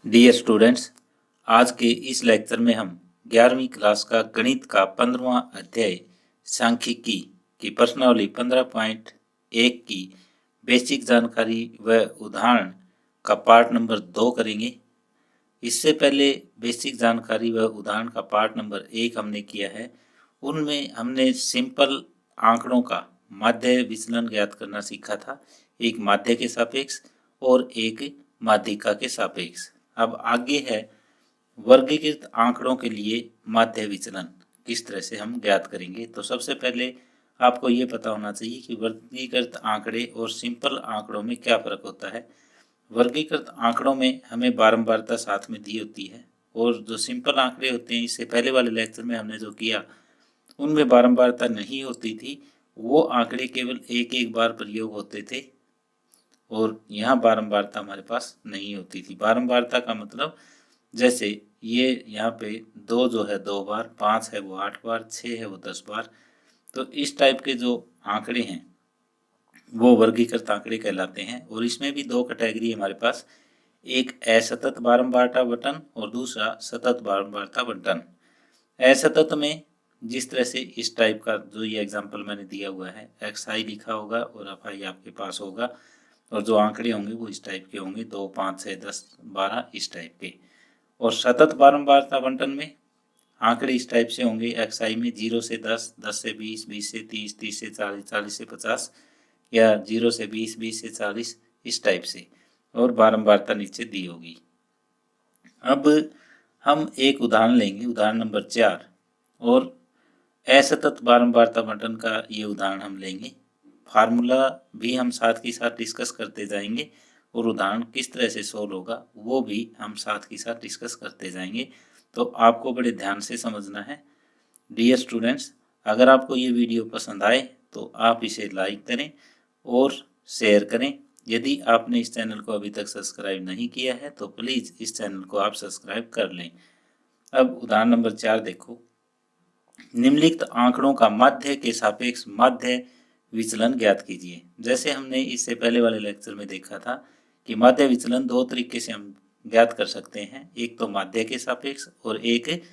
Dear students, आज के इस लेक्चर में हम 11वीं क्लास का गणित का 15वां अध्याय सांख्यिकी की प्रश्नावली 15.1 की बेसिक जानकारी व उदाहरण का पार्ट नंबर 2 करेंगे। इससे पहले बेसिक जानकारी व उदाहरण का पार्ट नंबर 1 हमने किया है। उनमें हमने सिंपल आंकड़ों का माध्य विचलन ज्ञात करना सीखा था, एक माध्य के सापेक्ष और एक माध्यिका के सापेक्ष। अब आगे है वर्गीकृत आंकड़ों के लिए माध्य विचलन किस तरह से हम ज्ञात करेंगे। तो सबसे पहले आपको ये पता होना चाहिए कि वर्गीकृत आंकड़े और सिंपल आंकड़ों में क्या फर्क होता है। वर्गीकृत आंकड़ों में हमें बारंबारता साथ में दी होती है और जो सिंपल आंकड़े होते हैं, इससे पहले वाले लेक्चर में हमने जो किया उनमें बारंबारता नहीं होती थी, वो आंकड़े केवल एक एक बार प्रयोग होते थे और यहाँ बारंबारता हमारे पास नहीं होती थी। बारंबारता का मतलब जैसे ये यहाँ पे 2 जो है 2 बार, 5 है वो 8 बार, 6 है वो 10 बार। तो इस टाइप के जो आंकड़े हैं वो वर्गीकृत आंकड़े कहलाते हैं। और इसमें भी 2 कैटेगरी हमारे पास, एक असतत बारंबारता बटन और दूसरा सतत बारंबारता बटन। असतत में जिस तरह से इस टाइप का जो ये एग्जांपल मैंने दिया हुआ है, xi लिखा होगा और fi आपके पास होगा और जो आंकड़े होंगे वो इस टाइप के होंगे, 2, 5, 6, 10, 12 इस टाइप के। और सतत बारंबारता बंटन में आंकड़े इस टाइप से होंगे, xi में 0 से 10, 10 से 20, 20 से 30, 30 से 40, 40 से 50 या 0 से 20, 20 से 40 इस टाइप से, और बारंबारता नीचे दी होगी। अब हम एक उदाहरण लेंगे, उदाहरण नंबर 4, और असतत बारंबारता बटन का ये उदाहरण हम लेंगे। फार्मूला भी हम साथ ही साथ डिस्कस करते जाएंगे और उदाहरण किस तरह से सोल्व होगा वो भी हम साथ ही साथ डिस्कस करते जाएंगे। तो आपको बड़े ध्यान से समझना है। डियर स्टूडेंट्स, अगर आपको ये वीडियो पसंद आए तो आप इसे लाइक करें और शेयर करें। यदि आपने इस चैनल को अभी तक सब्सक्राइब नहीं किया है तो प्लीज़ इस चैनल को आप सब्सक्राइब कर लें। अब उदाहरण नंबर 4 देखो। निम्नलिखित आंकड़ों का माध्य के सापेक्ष माध्य विचलन ज्ञात कीजिए। जैसे हमने इससे पहले वाले लेक्चर में देखा था कि माध्य विचलन 2 तरीके से हम ज्ञात कर सकते हैं, एक तो माध्य के सापेक्ष और एक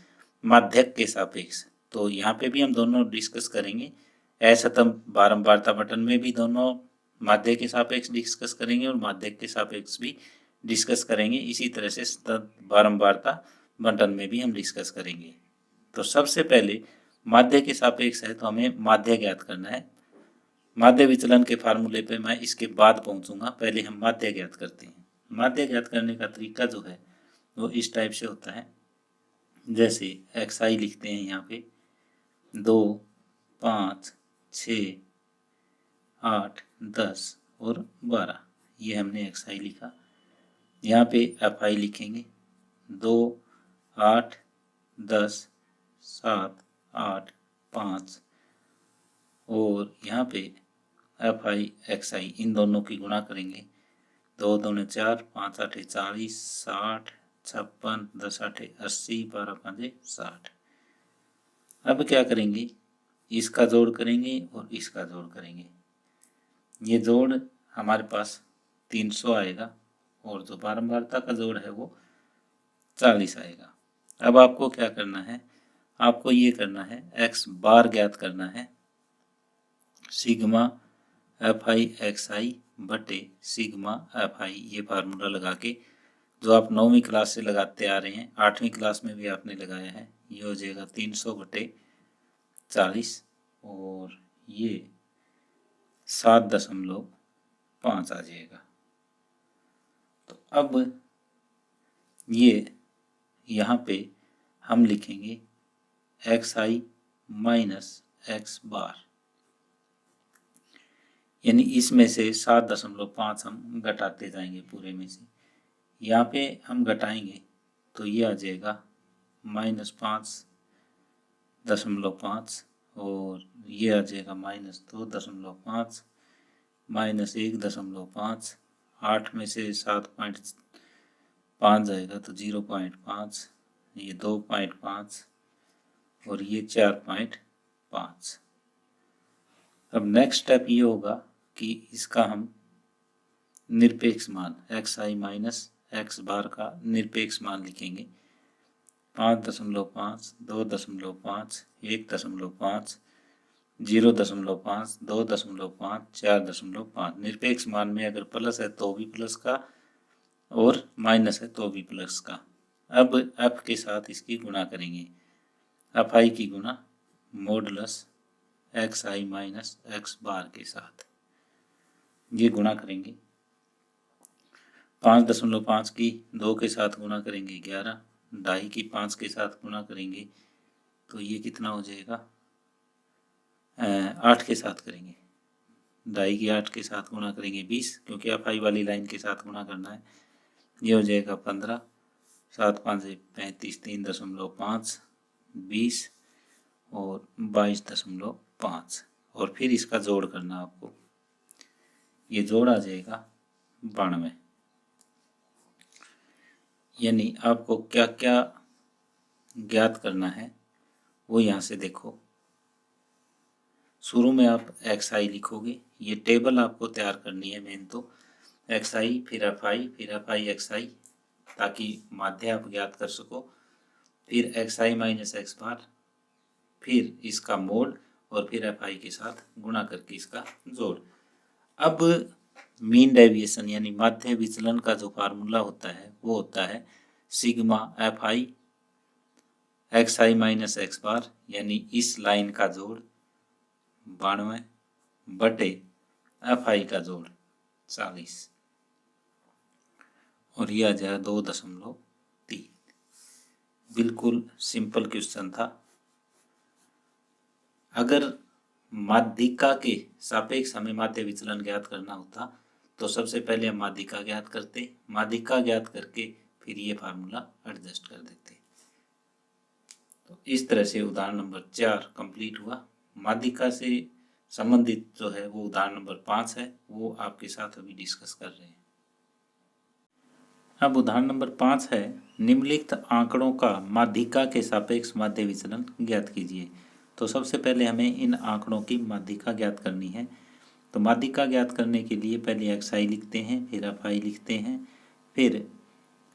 माध्यक के सापेक्ष। तो यहाँ पे भी हम दोनों डिस्कस करेंगे। असतत बारंबारता बटन में भी दोनों माध्य के सापेक्ष डिस्कस करेंगे और माध्यक के सापेक्ष भी डिस्कस करेंगे। इसी तरह से सतत बारंबारता बटन में भी हम डिस्कस करेंगे। तो सबसे पहले माध्य के सापेक्ष है तो हमें माध्य ज्ञात करना है। माध्य विचलन के फार्मूले पे मैं इसके बाद पहुंचूंगा, पहले हम माध्य ज्ञात करते हैं। माध्य ज्ञात करने का तरीका जो है वो इस टाइप से होता है। जैसे xi लिखते हैं यहाँ पे 2, 5, 6, 8, 10 और 12, ये हमने xi लिखा। यहाँ पे fi लिखेंगे 2, 8, 10, 7, 8, 5 और यहाँ पे fi xi इन दोनों की गुणा करेंगे। 2 दूने 4, 5 आठे 40, 60, 56, 10 आठे 80, 12 पाँचे 60। अब क्या करेंगे, इसका जोड़ करेंगे और इसका जोड़ करेंगे। ये जोड़ हमारे पास 300 आएगा और जो बारंबारता का जोड़ है वो 40 आएगा। अब आपको क्या करना है, आपको ये करना है x बार ज्ञात करना है। सिग्मा fi xi बटे सिग्मा fi, ये फार्मूला लगा के जो आप 9वीं क्लास से लगाते आ रहे हैं, 8वीं क्लास में भी आपने लगाया है। ये हो जाएगा 300 बटे 40 और ये 7.5 आ जाएगा। तो अब ये यहाँ पे हम लिखेंगे xi माइनस x बार, यानी इसमें से 7.5 हम घटाते जाएंगे पूरे में से। यहाँ पे हम घटाएंगे तो ये आ जाएगा -5.5 और ये आ जाएगा -2.5, -1.5, 8 में से 7.5 जाएगा तो 0.5, ये 2.5 और ये 4.5। अब नेक्स्ट स्टेप ये होगा कि इसका हम निरपेक्ष मान xi माइनस एक्स बार का निरपेक्ष मान लिखेंगे। 5.5, 2.5, 1.5, 0.5, 2.5, 4.5। निरपेक्ष मान में अगर प्लस है तो भी प्लस का और माइनस है तो भी प्लस का। अब एफ के साथ इसकी गुणा करेंगे। एफ आई की गुणा modulus x I minus X बार के साथ ये गुणा करेंगे। 5.5 की 2 के साथ गुणा करेंगे 11, 2.5 की 5 के साथ गुणा करेंगे तो ये कितना हो जाएगा, 8 के साथ करेंगे। 2.5 की 8 के साथ गुणा करेंगे 20, क्योंकि एफ आई वाली लाइन के साथ गुणा करना है। ये हो जाएगा 15, 7 5 35, 3.5, 20 और 22.5 और फिर इसका जोड़ करना आपको। ये जोड़ आ जाएगा 92। यानी आपको क्या क्या ज्ञात करना है वो यहाँ से देखो। शुरू में आप एक्स आई लिखोगे, ये टेबल आपको तैयार करनी है मेन तो। एक्स आई फिर एफ आई एक्स आई, ताकि माध्य आप ज्ञात कर सको। फिर एक्स आई माइनस एक्स बार, फिर इसका मोड और फिर एफ आई के साथ गुणा करके इसका जोड़। अब मीन डेविएशन यानी माध्य विचलन का जो फार्मूला होता है वो होता है sigma F I X I minus X bar, यानी इस लाइन का जोड़ 92 बटे एफ आई का जोड़ 40 और यह आ जाएगा 2.3। बिल्कुल सिंपल क्वेश्चन था। अगर माध्यिका के सापेक्ष हमें माध्य विचलन ज्ञात करना होता तो सबसे पहले हम माध्यिका ज्ञात करते, माध्यिका ज्ञात करके फिर ये फार्मूला एडजस्ट कर देते। तो इस तरह से उदाहरण नंबर 4 कंप्लीट हुआ। माध्यिका से संबंधित जो है वो उदाहरण नंबर 5 है, वो आपके साथ अभी डिस्कस कर रहे हैं। अब उदाहरण नंबर 5 है, निम्नलिखित आंकड़ों का माध्यिका के सापेक्ष माध्य विचलन ज्ञात कीजिए। तो सबसे पहले हमें इन आंकड़ों की माध्यिका ज्ञात करनी है। तो माध्यिका ज्ञात करने के लिए पहले एक्स आई लिखते हैं, फिर एफ आई लिखते हैं, फिर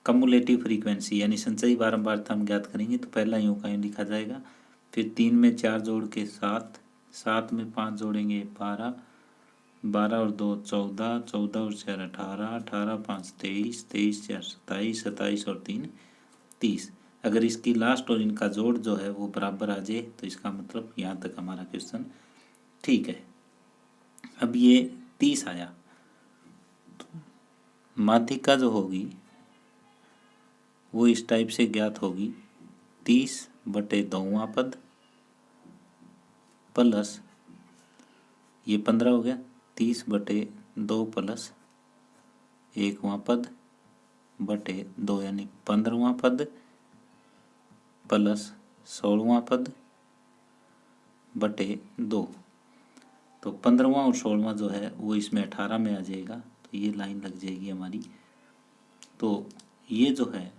कम्युलेटिव फ्रीक्वेंसी यानी संचयी बारंबारता हम ज्ञात करेंगे। तो पहला यूं का यूं लिखा जाएगा, फिर 3 में 4 जोड़ के 7, 7 में 5 जोड़ेंगे 12, 12 और 2 14, 14 और 4 18, 18 5 23, 23 4 27, 27 और 3 30। अगर इसकी लास्ट और इनका जोड़ जो है वो बराबर आ जाए तो इसका मतलब यहाँ तक हमारा क्वेश्चन ठीक है। अब ये 30 आया, माध्यिका जो होगी वो इस टाइप से ज्ञात होगी, 30 बटे 2वां पद प्लस ये 15 हो गया, 30 बटे 2 प्लस 1वां पद बटे 2 यानी 15वां पद प्लस 16वां पद बटे 2। तो 15वां और 16वां जो है वो इसमें 18 में आ जाएगा, तो ये लाइन लग जाएगी हमारी। तो ये जो है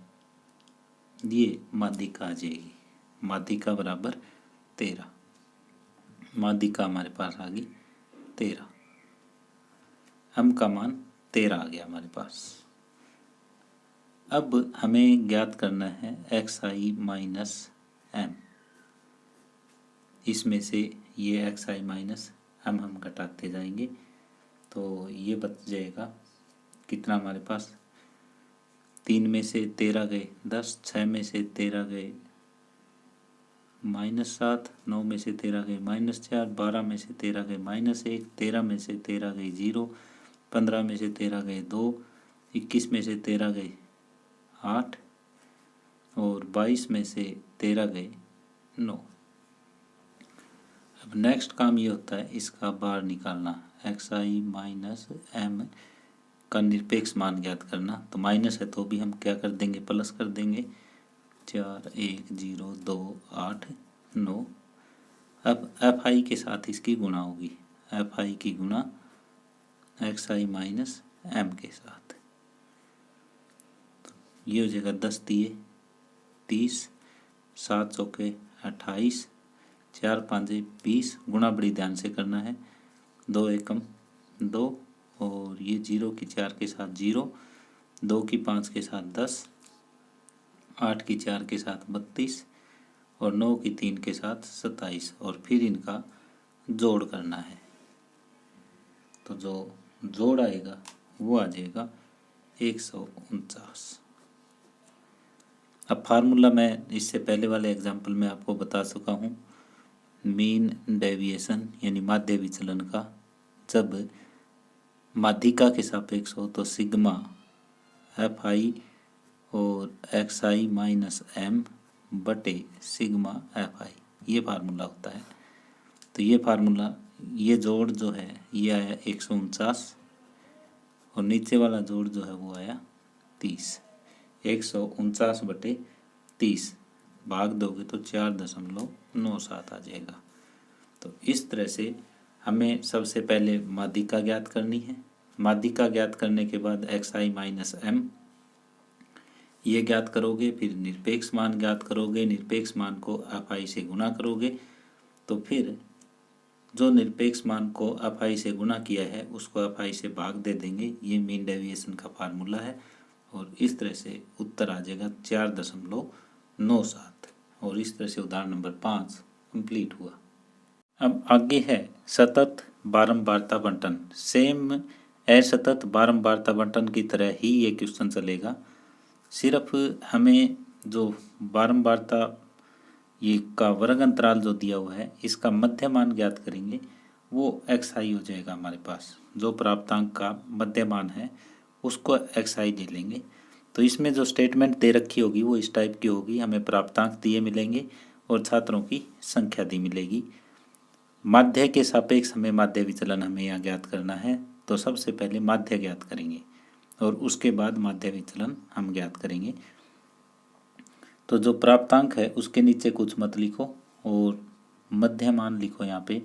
ये माध्यिका आ जाएगी, माध्यिका बराबर 13। माध्यिका हमारे पास आ गई 13, m का मान 13 आ गया हमारे पास। अब हमें ज्ञात करना है एक्स आई माइनस एम, इसमें से ये एक्स आई माइनस एम हम घटाते जाएंगे तो ये बच जाएगा कितना हमारे पास, 3 में से 13 गए 10, 6 में से 13 गए -7, 9 में से 13 गए -4, 12 में से 13 गए -1, 13 में से 13 गए 0, 15 में से 13 गए 2, 21 में से 13 गए 8 और 22 में से 13 गए 9। अब नेक्स्ट काम ये होता है इसका बार निकालना, एक्स आई माइनस एम का निरपेक्ष मान ज्ञात करना। तो माइनस है तो भी हम क्या कर देंगे, प्लस कर देंगे, 4 1 0 2 8 9। अब एफ आई के साथ इसकी गुणा होगी, एफ आई की गुणा एक्स आई माइनस एम के साथ। ये हो जाएगा 10 दिए 30, 7 चौके 28, 4 5 20, गुणा बड़ी ध्यान से करना है, 2 एकम 2 और ये 0 की 4 के साथ 0, 2 की 5 के साथ 10, 8 की 4 के साथ 32 और 9 की 3 के साथ 27 और फिर इनका जोड़ करना है। तो जो जोड़ आएगा वो आ जाएगा 149। अब फार्मूला मैं इससे पहले वाले एग्जाम्पल में आपको बता चुका हूँ, मीन डेविएशन यानी माध्य विचलन का जब माध्यिका के सापेक्ष हो तो सिग्मा एफ आई और एक्स आई माइनस एम बटे सिग्मा एफ आई, ये फार्मूला होता है। तो ये फार्मूला, ये जोड़ जो है ये आया 149 और नीचे वाला जोड़ जो है वो आया 30। 149 बटे 30 भाग दोगे तो 4.97 आ जाएगा। तो इस तरह से हमें सबसे पहले माध्यिका ज्ञात करनी है। माध्यिका ज्ञात करने के बाद एक्स आई माइनस एम ये ज्ञात करोगे, फिर निरपेक्ष मान ज्ञात करोगे, निरपेक्ष मान को एफ आई से गुणा करोगे, तो फिर जो निरपेक्ष मान को एफ आई से गुणा किया है उसको एफ आई से भाग दे देंगे। ये मीन डेविएशन का फार्मूला है और इस तरह से उत्तर आ जाएगा 4.97 और इस तरह से उदाहरण नंबर 5 कंप्लीट हुआ। अब आगे है सतत बारंबारता बंटन। सेम असतत बारंबारता बंटन की तरह ही ये क्वेश्चन चलेगा, सिर्फ हमें जो बारंबारता ये का वर्ग अंतराल जो दिया हुआ है इसका मध्य मान ज्ञात करेंगे, वो एक्स आई हो जाएगा हमारे पास। जो प्राप्तांक का मध्य मान है उसको एक्स आई ले लेंगे। तो इसमें जो स्टेटमेंट दे रखी होगी वो इस टाइप की होगी, हमें प्राप्तांक दिए मिलेंगे और छात्रों की संख्या दी मिलेगी। माध्य के सापेक्ष हमें माध्य विचलन हमें यहाँ ज्ञात करना है। तो सबसे पहले माध्य ज्ञात करेंगे और उसके बाद माध्य विचलन हम ज्ञात करेंगे। तो जो प्राप्तांक है उसके नीचे कुछ मत लिखो और मध्य मान लिखो यहाँ पे,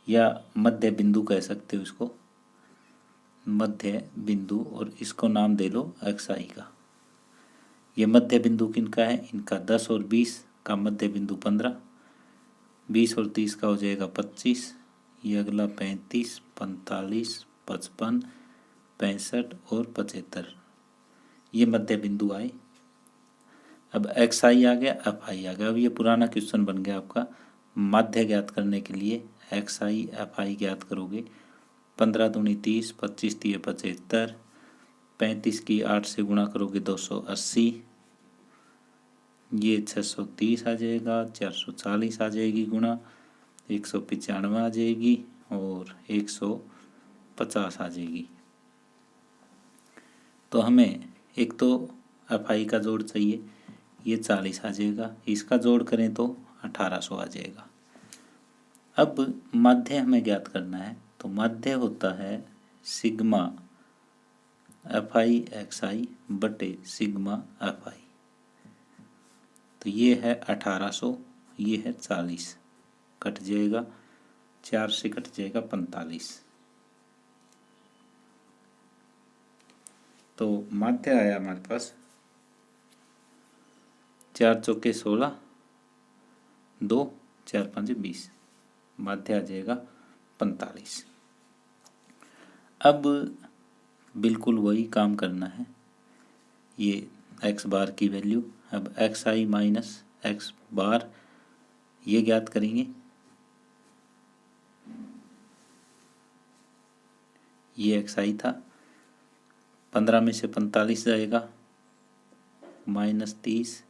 या मध्य बिंदु कह सकते हो इसको, मध्य बिंदु, और इसको नाम दे लो एक्स आई का। ये मध्य बिंदु किनका है, इनका 10 और 20 का मध्य बिंदु 15, 20 और 30 का हो जाएगा 25, ये अगला 35, 45, 55, 65 और 75, ये मध्य बिंदु आए। अब एक्स आई आ गया, एफ आई आ गया। अब ये पुराना क्वेश्चन बन गया आपका। माध्य ज्ञात करने के लिए एक्स आई एफ आई ज्ञात करोगे, 15 दूनी 30, 25 दिए 75, 35 की 8 से गुणा करोगे 280, ये 630 आ जाएगा, 440 आ जाएगी गुणा 195 आ जाएगी और 150 आ जाएगी। तो हमें एक तो एफ आई का जोड़ चाहिए, ये 40 आ जाएगा, इसका जोड़ करें तो 1800 आ जाएगा। अब माध्य हमें ज्ञात करना है, तो माध्य होता है सिग्मा एफ आई एक्स आई बटे सिग्मा एफ आई। तो ये है 1800, ये है 40, कट जाएगा, 4 से कट जाएगा 45। तो माध्य आया हमारे पास 4 चौके 16, 2 4 5 20, माध्य आ जाएगा 45। अब बिल्कुल वही काम करना है, ये एक्स बार की वैल्यू, अब x I minus X bar ये ज्ञात करेंगे। ये एक्स आई था, 15 में से 45 जाएगा, -30,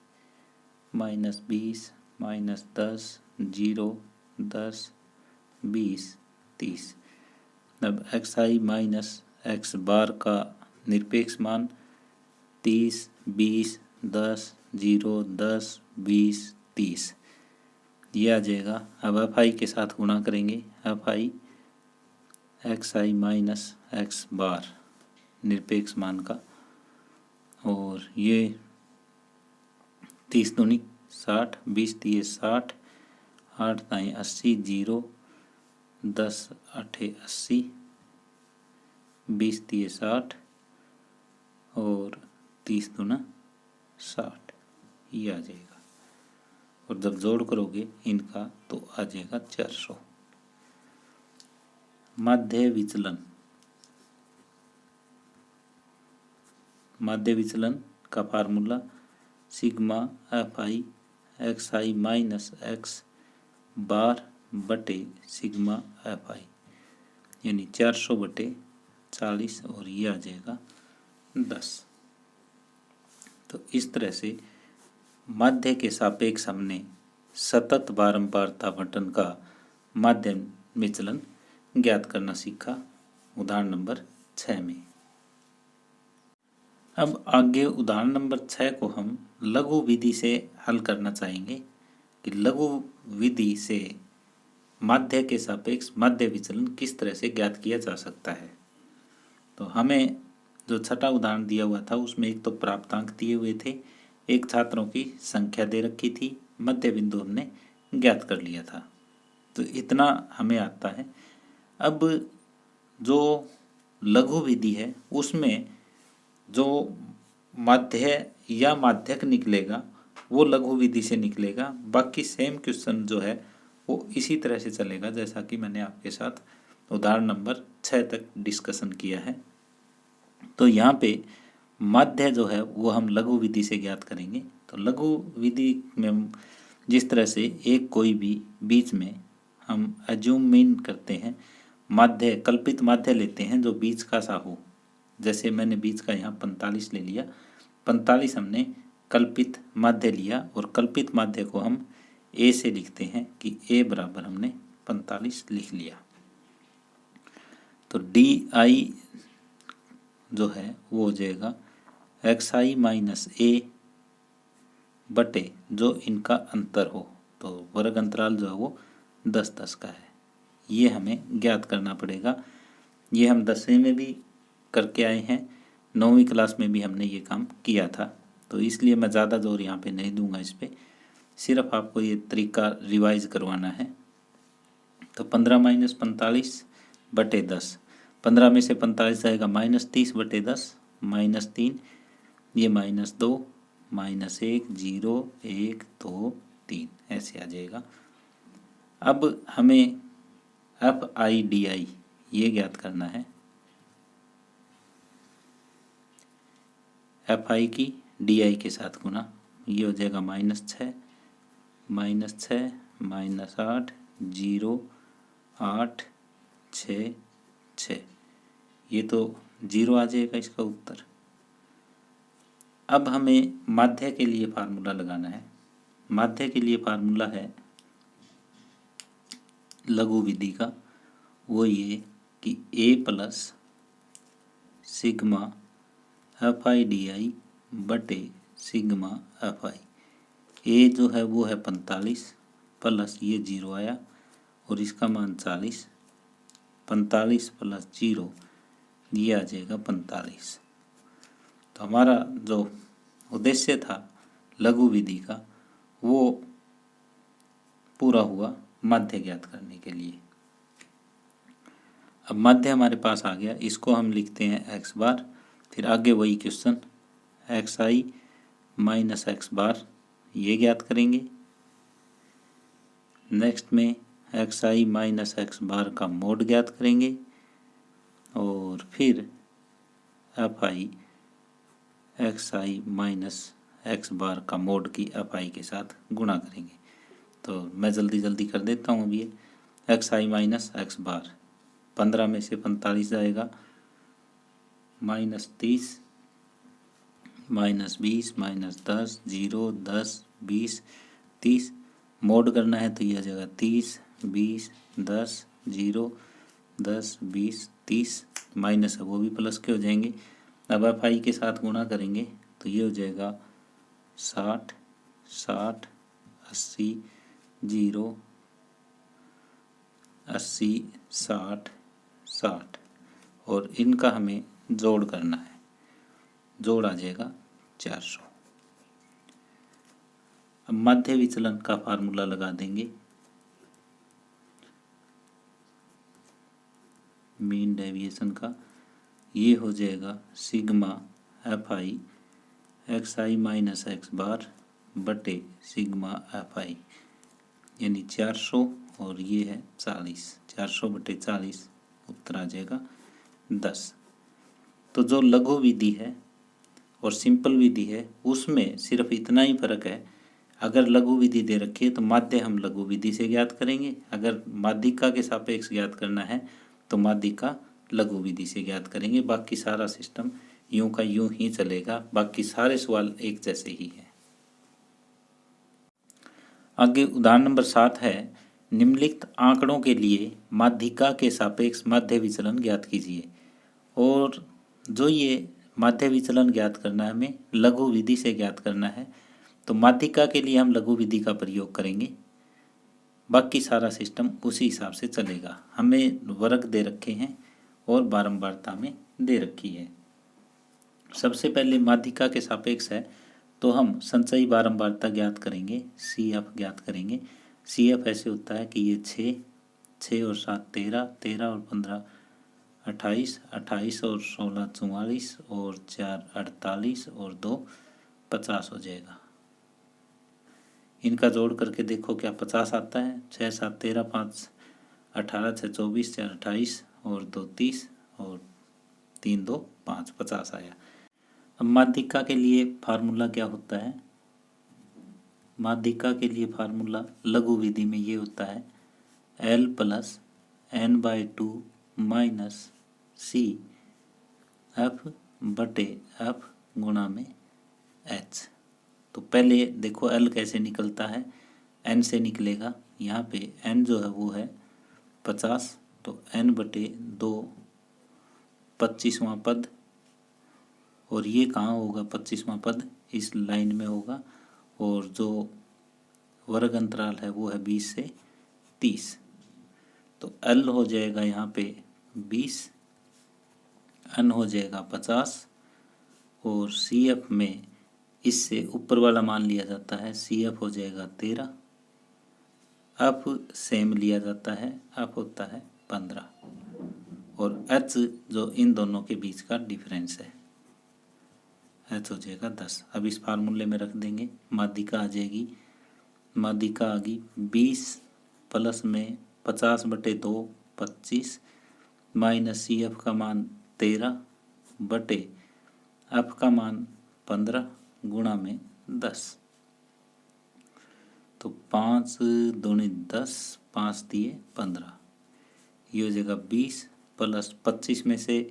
-20, -10, 0, 10, 20, 30। अब x I minus X bar का निरपेक्ष मान 30, 20, 10, 0, 10, 20, 30 ये आ जाएगा। अब एफ आई के साथ गुणा करेंगे, F I X I minus X bar निरपेक्ष मान का, और ये 30 दूनी 60, 20 दिए 60, 8 दाएँ 80, 0, 10 8 80, 20 दिए 60 और 30 दूना 60, ये आ जाएगा। और जब जोड़ करोगे इनका तो आ जाएगा 400। माध्य विचलन, माध्य विचलन का formula sigma F I X I minus X bar बटे सिग्मा एफ आई, यानी 400/40 और ये आ जाएगा 10। तो इस तरह से माध्य के सापेक्ष हमने सतत बारंबारता आवंटन का माध्य विचलन ज्ञात करना सीखा उदाहरण नंबर 6 में। अब आगे उदाहरण नंबर 6 को हम लघु विधि से हल करना चाहेंगे कि लघु विधि से माध्य के सापेक्ष माध्य विचलन किस तरह से ज्ञात किया जा सकता है। तो हमें जो छठा उदाहरण दिया हुआ था उसमें एक तो प्राप्तांक दिए हुए थे, एक छात्रों की संख्या दे रखी थी, मध्य बिंदु हमने ज्ञात कर लिया था। तो इतना हमें आता है। अब जो लघु विधि है उसमें जो माध्य या माध्यक निकलेगा वो लघु विधि से निकलेगा। बाकी सेम क्वेश्चन जो है वो इसी तरह से चलेगा जैसा कि मैंने आपके साथ उदाहरण नंबर 6 तक डिस्कशन किया है। तो यहाँ पे माध्य जो है वो हम लघु विधि से ज्ञात करेंगे। तो लघु विधि में जिस तरह से एक कोई भी बीच में हम एज्यूम करते हैं, माध्य कल्पित माध्य लेते हैं जो बीच का सा हो। जैसे मैंने बीच का यहाँ 45 ले लिया, 45 हमने कल्पित माध्य लिया और कल्पित माध्य को हम ए से लिखते हैं कि ए बराबर हमने 45 लिख लिया। तो डी आई जो है वो हो जाएगा एक्स आई माइनस ए बटे जो इनका अंतर हो। तो वर्ग अंतराल जो है वो 10-10 का है। ये हमें ज्ञात करना पड़ेगा। ये हम 10वीं में भी करके आए हैं, 9वीं क्लास में भी हमने ये काम किया था। तो इसलिए मैं ज़्यादा जोर यहाँ पे नहीं दूंगा इस पर, सिर्फ आपको ये तरीका रिवाइज करवाना है। तो 15 - 45/10, 15 में से 45 जाएगा -30/10, -3, ये -2, -1, 0, 1, 2, 3 ऐसे आ जाएगा। अब हमें FIDI ये ज्ञात करना है। FI की DI के साथ गुना, ये हो जाएगा -6, -6, -8, 0, 8, 6, 6, ये तो 0 आ जाएगा इसका उत्तर। अब हमें माध्य के लिए फार्मूला लगाना है। माध्य के लिए फार्मूला है लघु विधि का, वो ये कि A प्लस सिग्मा FIDI बटे सिग्मा FI। A जो है वो है 45 प्लस ये 0 आया और इसका मान 40, 45 प्लस 0 ये आ जाएगा 45। तो हमारा जो उद्देश्य था लघु विधि का वो पूरा हुआ माध्य ज्ञात करने के लिए। अब माध्य हमारे पास आ गया, इसको हम लिखते हैं एक्स बार। फिर आगे वही question X I minus X bar ये ज्ञात करेंगे। नेक्स्ट में X I minus X bar का मोड ज्ञात करेंगे और फिर F I X I minus X bar का मोड की एफ आई के साथ गुणा करेंगे। तो मैं जल्दी कर देता हूँ। अभी एक्स आई माइनस एक्स बार 15 में से 45 जाएगा, -30, -20, -10, 0, 10, 20, 30 मोड करना है तो यह जगह 30, 20, 10, 0, 10, 20, 30 माइनस है वो भी प्लस के हो जाएंगे। अब एफ आई के साथ गुणा करेंगे तो ये हो जाएगा 60, 60, 80, 0, 80, 60, 60 और इनका हमें जोड़ करना है। जोड़ आ जाएगा 400। अब माध्य विचलन का फार्मूला लगा देंगे। मीन डेविएशन का ये हो जाएगा sigma F I X I minus X bar बटे सिग्मा एफ आई, यानी 400 और ये है 40, 400/40 उत्तर आ जाएगा 10। तो जो लघु विधि है और सिंपल विधि है उसमें सिर्फ इतना ही फर्क है, अगर लघु विधि दे रखी है तो माध्य हम लघु विधि से ज्ञात करेंगे, अगर माध्यिका के सापेक्ष ज्ञात करना है तो माध्यिका लघु विधि से ज्ञात करेंगे। बाकी सारा सिस्टम यूं का यूं ही चलेगा, बाकी सारे सवाल एक जैसे ही है। आगे उदाहरण नंबर 7 है, निम्नलिखित आंकड़ों के लिए माध्यिका के सापेक्ष माध्य विचलन ज्ञात कीजिए। और जो ये माध्य विचलन ज्ञात करना है हमें लघु विधि से ज्ञात करना है, तो माध्यिका के लिए हम लघु विधि का प्रयोग करेंगे, बाकी सारा सिस्टम उसी हिसाब से चलेगा। हमें वर्ग दे रखे हैं और बारंबारता में दे रखी है। सबसे पहले माध्यिका के सापेक्ष है तो हम संचयी बारंबारता ज्ञात करेंगे, CF ज्ञात करेंगे। CF ऐसे होता है कि ये 6 और 7 13, 13 और 15 28, 28 और 16 44 और 4 48 और 2 50 हो जाएगा। इनका जोड़ करके देखो क्या 50 आता है। 6 7 13 5 18 6 24 4 28 और 2 30 और 3 2 5 50 आया। अब माध्यिका के लिए फार्मूला क्या होता है? माध्यिका के लिए फार्मूला लघु विधि में ये होता है L plus n/2 minus C F बटे F गुणा में H। तो पहले देखो L कैसे निकलता है, N से निकलेगा। यहाँ पे N जो है वो है 50, तो n/2 25वां पद, और ये कहाँ होगा 25वां पद? इस लाइन में होगा, और जो वर्ग अंतराल है वो है 20 से 30। तो L हो जाएगा यहाँ पे 20, N हो जाएगा 50 और CF में इससे ऊपर वाला मान लिया जाता है, CF हो जाएगा 13, F सेम लिया जाता है, F होता है 15 और H जो इन दोनों के बीच का डिफरेंस है H हो जाएगा 10। अब इस फार्मूले में रख देंगे, माध्यिका आ जाएगी, माध्यिका आ गई 20 प्लस में 50/2 25 माइनस CF का मान 13 बटे F का मान 15 गुणा में 10। तो 5 दूनी 10, 5 दिए 15, ये हो जाएगा 20 प्लस 25 में से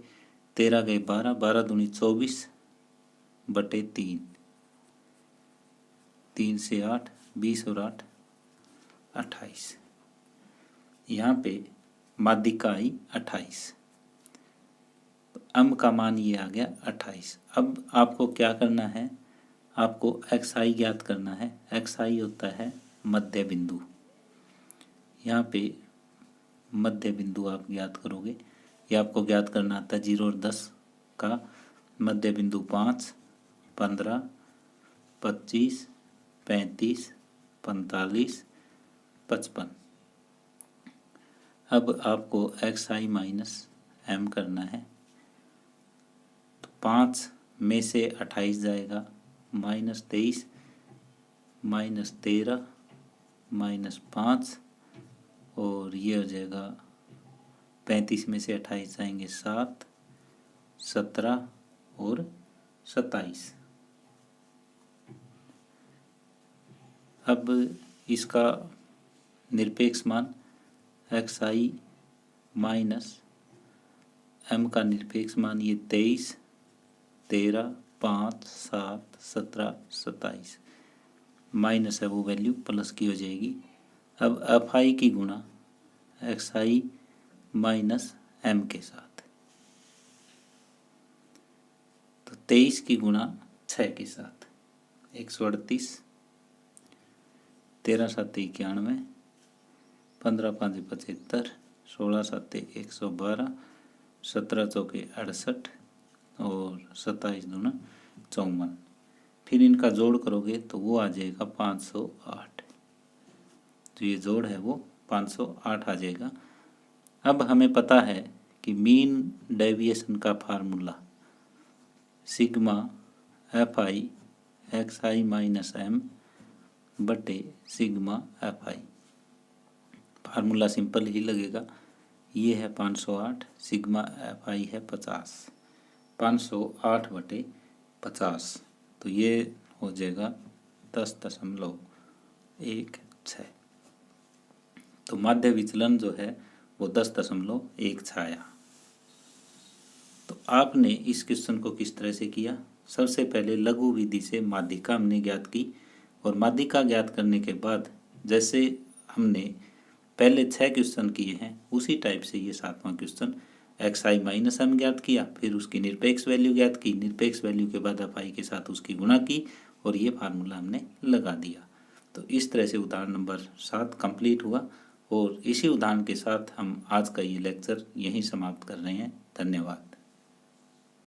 13 गए 12, 12 दूनी 24 बटे 3, 3 से 8, 20 और 8 28। यहाँ पे माध्यिका आई 28, M का मान ये आ गया 28। अब आपको क्या करना है, आपको XI ज्ञात करना है। XI होता है मध्य बिंदु। यहाँ पे मध्य बिंदु आप ज्ञात करोगे, ये आपको ज्ञात करना आता है 0 और 10 का मध्य बिंदु 5, 15, 25, 35, 45, 55। अब आपको XI माइनस M करना है, तो 5 में से 28 जाएगा, -23 -13 -5 और ये हो जाएगा 35 में से 28 जाएंगे 7, 17 और 27। अब इसका निरपेक्ष मान XI माइनस M का निरपेक्ष मान ये 23, 13, 5, 7, 17, 27 माइनस है वो वैल्यू प्लस की हो जाएगी। अब FI की गुणा XI माइनस M के साथ, तो 23 की गुणा 6 के साथ 138, 13 7 91, 15 5 75, 16 7 112, 17 चौके 68 और 27 दूना 54। फिर इनका जोड़ करोगे तो वो आ जाएगा 508। तो ये जोड़ है वो 508 आ जाएगा। अब हमें पता है कि मीन डेविएशन का formula sigma FI XI minus M बटे सिग्मा FI। फार्मूला सिंपल ही लगेगा, ये है 508, सिग्मा FI है 50, 508 बटे 50, तो ये हो जाएगा 10.16। तो माध्य विचलन जो है वो 10.16 आया। तो आपने इस क्वेश्चन को किस तरह से किया? सबसे पहले लघु विधि से माध्यिका हमने ज्ञात की, और माध्यिका ज्ञात करने के बाद जैसे हमने पहले 6 क्वेश्चन किए हैं उसी टाइप से ये 7वां क्वेश्चन xi माइनस m ज्ञात किया, फिर उसकी निरपेक्ष वैल्यू ज्ञात की, निरपेक्ष वैल्यू के बाद fi के साथ उसकी गुणा की और ये फार्मूला हमने लगा दिया। तो इस तरह से उदाहरण नंबर 7 कंप्लीट हुआ, और इसी उदाहरण के साथ हम आज का ये लेक्चर यहीं समाप्त कर रहे हैं। धन्यवाद।